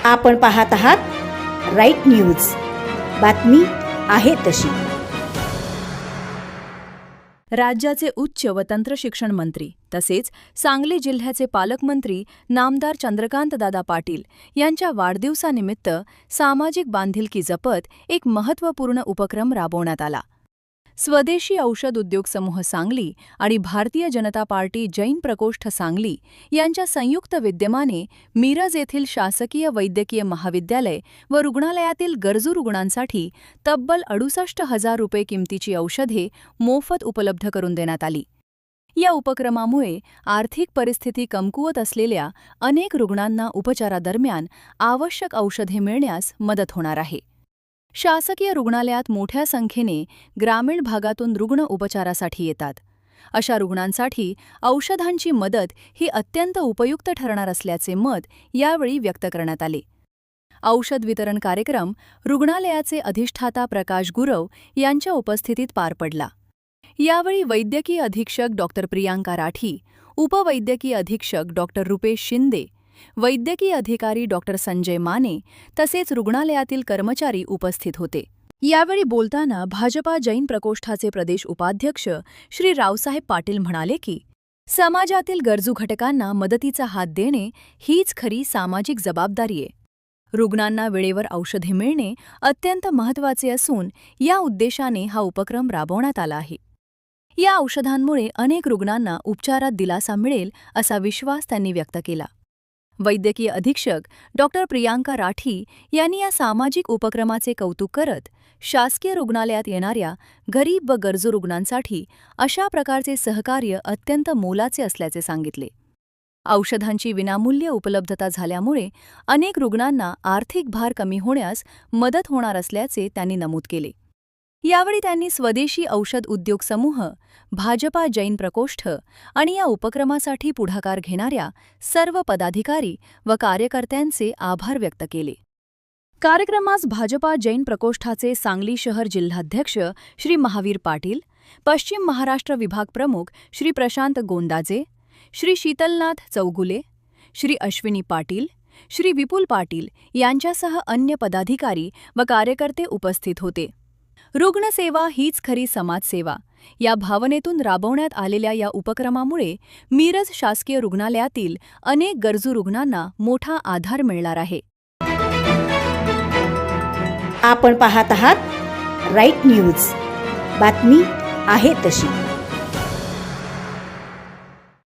आपण पाहत आहात राईट न्यूज, बातमी आहे तशी। राज्याचे उच्च व तंत्र शिक्षण मंत्री तसेच सांगली जिल्ह्याचे पालकमंत्री नामदार चंद्रकांतदादा पाटील यांच्या वाढदिवसानिमित्त सामाजिक बांधिलकी जपत एक महत्त्वपूर्ण उपक्रम राबवण्यात आला। स्वदेशी औषध उद्योग समूह सांगली आणि भारतीय जनता पार्टी जैन प्रकोष्ठ सांगली यांच्या संयुक्त विद्यमाने मिरज येथील शासकीय वैद्यकीय महाविद्यालय व रुग्णालयातील गरजू रुग्णांसाठी तब्बल 68,000 रुपये किमतीची औषधे मोफत उपलब्ध करून देण्यात आली। या उपक्रमामुळे आर्थिक परिस्थिती कमकुवत असलेल्या अनेक रुग्णांना उपचारादरम्यान आवश्यक औषधे मिळण्यास मदत होणार आहे। शासकीय रुग्णालयात मोठ्या संख्येने ग्रामीण भागातून रुग्ण उपचारासाठी येतात। अशा रुग्णांसाठी औषधांची मदत ही अत्यंत उपयुक्त ठरणार असल्याचे मत यावेळी व्यक्त करण्यात आले। औषध वितरण कार्यक्रम रुग्णालयाचे अधिष्ठाता प्रकाश गुरव यांच्या उपस्थितीत पार पडला। यावेळी वैद्यकीय अधीक्षक डॉ. प्रियांका राठी, उपवैद्यकीय अधीक्षक डॉ. रुपेश शिंदे, वैद्यकीय अधिकारी डॉ. संजय माने तसेच रुग्णालयातील कर्मचारी उपस्थित होते। यावेळी बोलताना भाजपा जैन प्रकोष्ठाचे प्रदेश उपाध्यक्ष श्री रावसाहेब पाटील म्हणाले की समाजातील गरजू घटकांना मदतीचा हात देणे हीच खरी सामाजिक जबाबदारी आहे। रुग्णांना वेळेवर औषधे मिळणे अत्यंत महत्त्वाचे असून या उद्देशाने हा उपक्रम राबवण्यात आला आहे। या औषधांमुळे अनेक रुग्णांना उपचारात दिलासा मिळेल असा विश्वास त्यांनी व्यक्त केला। वैद्यकीय अधीक्षक डॉ. प्रियांका राठी यांनी या सामाजिक उपक्रमाचे कौतुक करत शासकीय रुग्णालयात येणाऱ्या गरीब व गरजू रुग्णांसाठी अशा प्रकारचे सहकार्य अत्यंत मोलाचे असल्याचे सांगितले। औषधांची विनामूल्य उपलब्धता झाल्यामुळे अनेक रुग्णांना आर्थिक भार कमी होण्यास मदत होणार असल्याचे त्यांनी नमूद केले। यावेळी त्यांनी स्वदेशी औषध उद्योग समूह, भाजपा जैन प्रकोष्ठ आणि या उपक्रमासाठी पुढाकार घेणाऱ्या सर्व पदाधिकारी व कार्यकर्त्यांचे आभार व्यक्त केले। कार्यक्रमास भाजपा जैन प्रकोष्ठाचे सांगली शहर जिल्हाध्यक्ष श्री महावीर पाटील, पश्चिम महाराष्ट्र विभाग प्रमुख श्री प्रशांत गोंदाजे, श्री शीतलनाथ चौगुले, श्री अश्विनी पाटील, श्री विपुल पाटील यांच्यासह अन्य पदाधिकारी व कार्यकर्ते उपस्थित होते। रुग्णसेवा हीच खरी समाजसेवा या भावनेतून राबवण्यात आलेल्या या उपक्रमामुळे मिरज शासकीय रुग्णालयातील अनेक गरजू रुग्णांना मोठा आधार मिळणार आहे। आपण पाहत आहात राईट न्यूज, बातमी आहे तशी।